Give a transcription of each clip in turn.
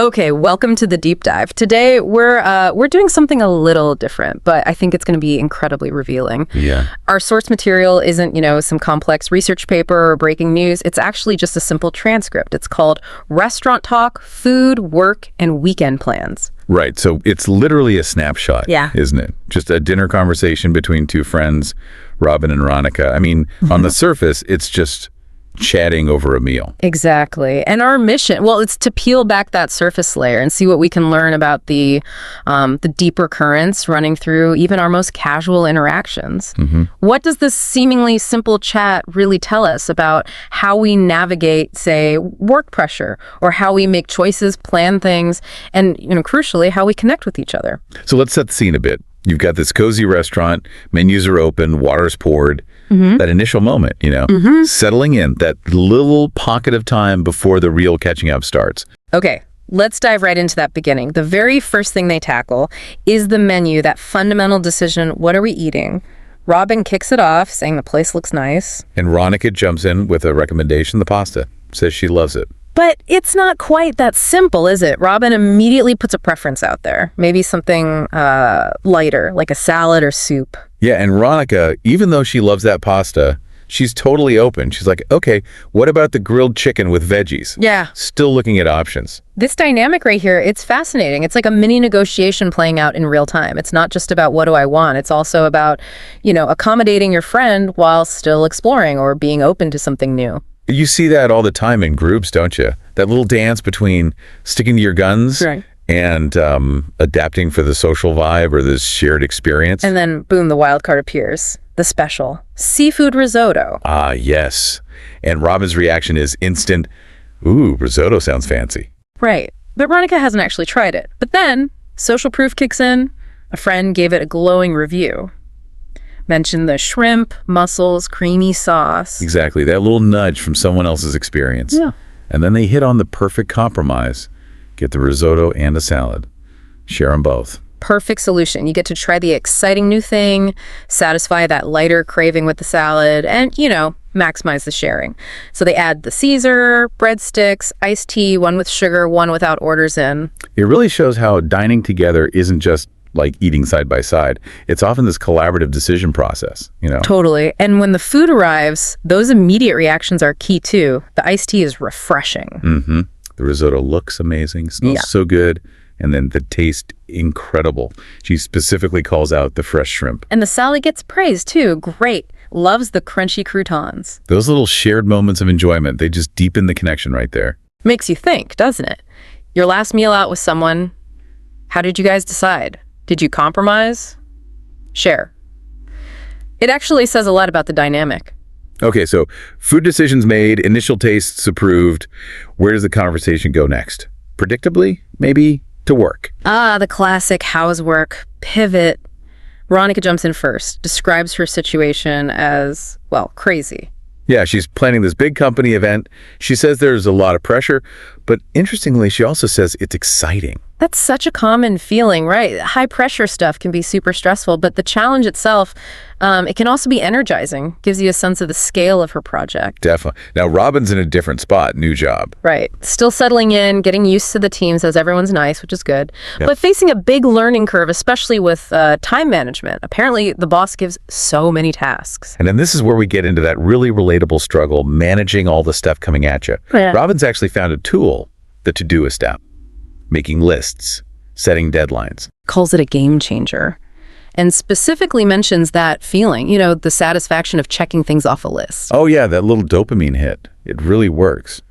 Okay, welcome to the deep dive. Today we're doing something a little different, but I think it's going to be incredibly revealing. Yeah. Our source material isn't, some complex research paper or breaking news. It's actually just a simple transcript. It's called Restaurant Talk, Food, Work, and Weekend Plans. Right. So it's literally a snapshot, isn't it? Just a dinner conversation between two friends, Robin and Ronica. I mean, on the surface, it's just chatting over a meal. Exactly. And our mission, well, it's to peel back that surface layer and see what we can learn about the deeper currents running through even our most casual interactions. What does this seemingly simple chat really tell us about how we navigate, say, work pressure, or how we make choices, plan things, and, crucially, how we connect with each other? So let's set the scene a bit. You've got this cozy restaurant, menus are open, water's poured. That initial moment, settling in, that little pocket of time before the real catching up starts. Okay, let's dive right into that beginning. The very first thing they tackle is the menu, that fundamental decision, what are we eating? Robin kicks it off, saying the place looks nice. And Ronica jumps in with a recommendation, the pasta. Says she loves it. But it's not quite that simple, is it? Robin immediately puts a preference out there. Maybe something lighter, like a salad or soup. Yeah, and Ronica, even though she loves that pasta, she's totally open. She's like, okay, what about the grilled chicken with veggies? Yeah. Still looking at options. This dynamic right here, it's fascinating. It's like a mini negotiation playing out in real time. It's not just about what do I want. It's also about, accommodating your friend while still exploring or being open to something new. You see that all the time in groups, don't you? That little dance between sticking to your guns and adapting for the social vibe or this shared experience. And then, boom, the wild card appears. The special. Seafood risotto. Ah, yes. And Robin's reaction is instant, ooh, risotto sounds fancy. Right. But Ronica hasn't actually tried it. But then, social proof kicks in. A friend gave it a glowing review. Mentioned the shrimp, mussels, creamy sauce. Exactly. That little nudge from someone else's experience. Yeah. And then they hit on the perfect compromise. Get the risotto and a salad. Share them both. Perfect solution. You get to try the exciting new thing, satisfy that lighter craving with the salad, and, maximize the sharing. So they add the Caesar, breadsticks, iced tea, one with sugar, one without orders in. It really shows how dining together isn't just like eating side by side. It's often this collaborative decision process, Totally. And when the food arrives, those immediate reactions are key too. The iced tea is refreshing. The risotto looks amazing, smells so good, and then the taste incredible. She specifically calls out the fresh shrimp. And the salad gets praised too. Great. Loves the crunchy croutons. Those little shared moments of enjoyment, they just deepen the connection right there. Makes you think, doesn't it? Your last meal out with someone, how did you guys decide? Did you compromise? Share. It actually says a lot about the dynamic. Okay, so food decisions made, initial tastes approved. Where does the conversation go next? Predictably, maybe to work. The classic how's work pivot. Ronica jumps in first, describes her situation as, crazy. Yeah, she's planning this big company event. She says there's a lot of pressure, but interestingly, she also says it's exciting. That's such a common feeling, right? High pressure stuff can be super stressful, but the challenge itself, it can also be energizing. Gives you a sense of the scale of her project. Definitely. Now, Robin's in a different spot, new job. Right. Still settling in, getting used to the team, says everyone's nice, which is good. Yep. But facing a big learning curve, especially with time management. Apparently, the boss gives so many tasks. And then this is where we get into that really relatable struggle, managing all the stuff coming at you. Yeah. Robin's actually found a tool, the Todoist app. Making lists, setting deadlines. Calls it a game changer. And specifically mentions that feeling, the satisfaction of checking things off a list. Oh yeah, that little dopamine hit. It really works.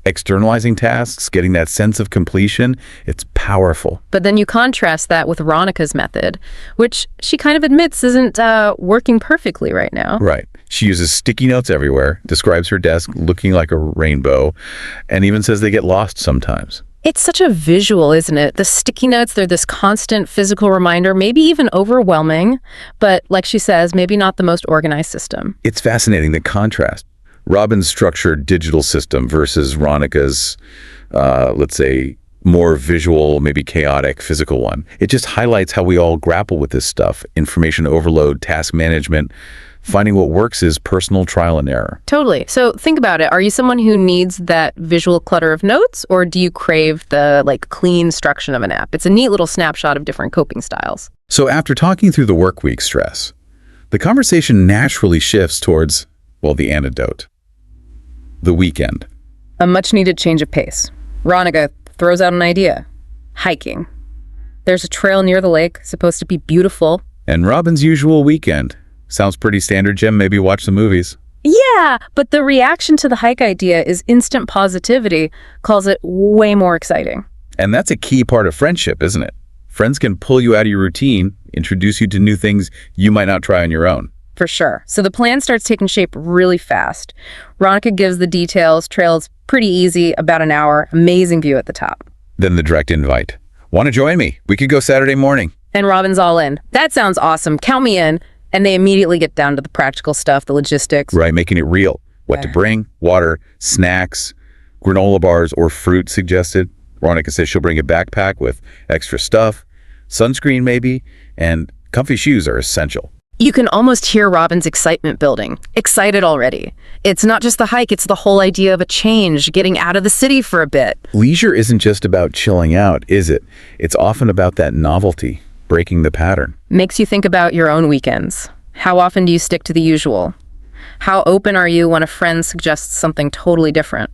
Externalizing tasks, getting that sense of completion, it's powerful. But then you contrast that with Ronica's method, which she kind of admits isn't working perfectly right now. Right. She uses sticky notes everywhere, describes her desk looking like a rainbow, and even says they get lost sometimes. It's such a visual, isn't it? The sticky notes, they're this constant physical reminder, maybe even overwhelming, but like she says, maybe not the most organized system. It's fascinating, the contrast. Robin's structured digital system versus Ronica's, let's say, more visual, maybe chaotic physical one. It just highlights how we all grapple with this stuff. Information overload, task management, Finding what works is personal trial and error. Totally. So think about it. Are you someone who needs that visual clutter of notes, or do you crave the clean structure of an app? It's a neat little snapshot of different coping styles. So after talking through the work week stress, the conversation naturally shifts towards, well, the antidote. The weekend. A much-needed change of pace. Ronica throws out an idea. Hiking. There's a trail near the lake, supposed to be beautiful. And Robin's usual weekend. Sounds pretty standard, Jim. Maybe watch some movies. Yeah, but the reaction to the hike idea is instant positivity, calls it way more exciting. And that's a key part of friendship, isn't it? Friends can pull you out of your routine, introduce you to new things you might not try on your own. For sure. So the plan starts taking shape really fast. Ronica gives the details. Trail's pretty easy, about an hour, amazing view at the top. Then the direct invite. Want to join me? We could go Saturday morning. And Robin's all in. That sounds awesome. Count me in. And they immediately get down to the practical stuff, the logistics. Right, making it real. What to bring, water, snacks, granola bars, or fruit suggested. Veronica says she'll bring a backpack with extra stuff, sunscreen maybe, and comfy shoes are essential. You can almost hear Robin's excitement building. Excited already. It's not just the hike, it's the whole idea of a change, getting out of the city for a bit. Leisure isn't just about chilling out, is it? It's often about that novelty, breaking the pattern. Makes you think about your own weekends. How often do you stick to the usual? How open are you when a friend suggests something totally different?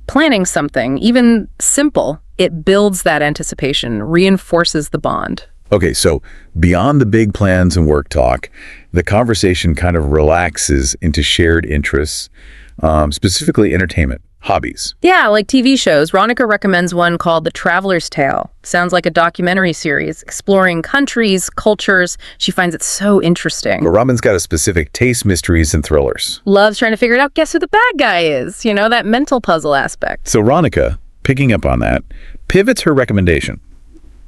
Planning something, even simple, it builds that anticipation, reinforces the bond. Okay, so beyond the big plans and work talk, the conversation kind of relaxes into shared interests, specifically entertainment, hobbies. Yeah, like TV shows. Ronica recommends one called The Traveler's Tale. Sounds like a documentary series exploring countries, cultures. She finds it so interesting. But Robin's got a specific taste, mysteries, and thrillers. Loves trying to figure it out. Guess who the bad guy is? You know, that mental puzzle aspect. So Ronica, picking up on that, pivots her recommendation.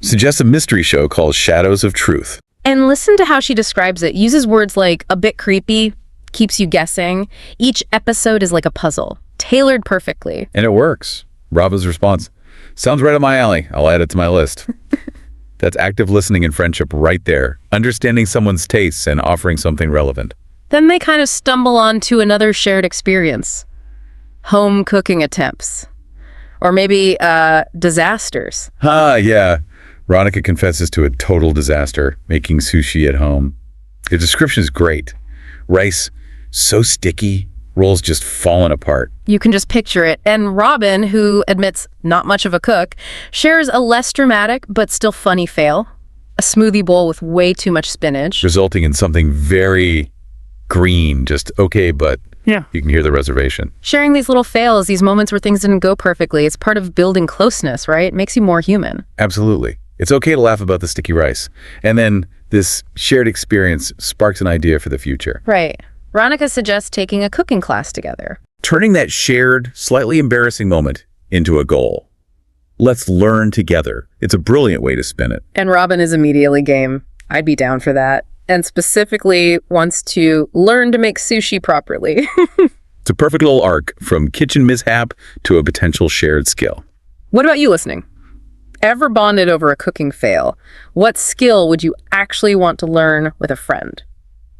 Suggests a mystery show called Shadows of Truth. And listen to how she describes it. Uses words like a bit creepy, keeps you guessing. Each episode is like a puzzle, tailored perfectly. And it works. Robin's response, sounds right up my alley. I'll add it to my list. That's active listening and friendship right there. Understanding someone's tastes and offering something relevant. Then they kind of stumble onto another shared experience. Home cooking attempts. Or maybe disasters. Yeah. Ronica confesses to a total disaster, making sushi at home. The description is great. Rice, so sticky, rolls just falling apart. You can just picture it. And Robin, who admits not much of a cook, shares a less dramatic but still funny fail. A smoothie bowl with way too much spinach. Resulting in something very green, just okay, but yeah, you can hear the reservation. Sharing these little fails, these moments where things didn't go perfectly, it's part of building closeness, right? It makes you more human. Absolutely. It's okay to laugh about the sticky rice. And then this shared experience sparks an idea for the future. Right. Ronica suggests taking a cooking class together. Turning that shared, slightly embarrassing moment into a goal. Let's learn together. It's a brilliant way to spin it. And Robin is immediately game. I'd be down for that. And specifically wants to learn to make sushi properly. It's a perfect little arc from kitchen mishap to a potential shared skill. What about you listening? Ever bonded over a cooking fail? What skill would you actually want to learn with a friend?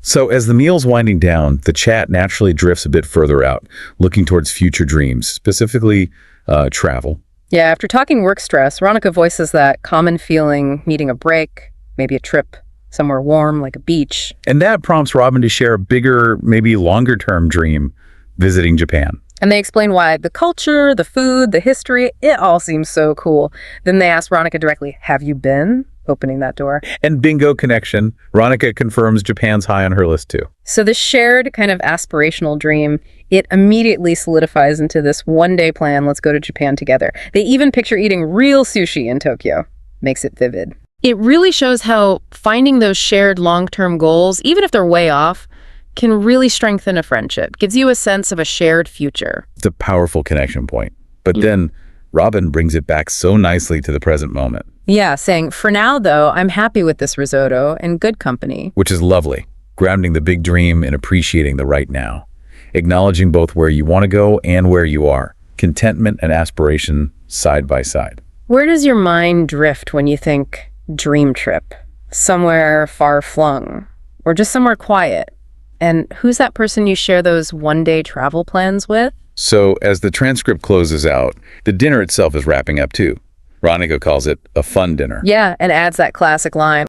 So as the meal's winding down, the chat naturally drifts a bit further out, looking towards future dreams, specifically travel. Yeah, after talking work stress, Ronica voices that common feeling, needing a break, maybe a trip somewhere warm like a beach. And that prompts Robin to share a bigger, maybe longer-term dream, visiting Japan. And they explain why the culture, the food, the history, it all seems so cool. Then they ask Ronica directly, have you been? Opening that door. And bingo connection. Ronica confirms Japan's high on her list too. So this shared kind of aspirational dream, it immediately solidifies into this one-day plan, let's go to Japan together. They even picture eating real sushi in Tokyo. Makes it vivid. It really shows how finding those shared long-term goals, even if they're way off, can really strengthen a friendship. Gives you a sense of a shared future. It's a powerful connection point. But then Robin brings it back so nicely to the present moment. Yeah, saying, for now, though, I'm happy with this risotto and good company. Which is lovely. Grounding the big dream and appreciating the right now. Acknowledging both where you want to go and where you are. Contentment and aspiration side by side. Where does your mind drift when you think dream trip? Somewhere far flung? Or just somewhere quiet? And who's that person you share those one-day travel plans with? So as the transcript closes out, the dinner itself is wrapping up too. Ronica calls it a fun dinner. Yeah, and adds that classic line,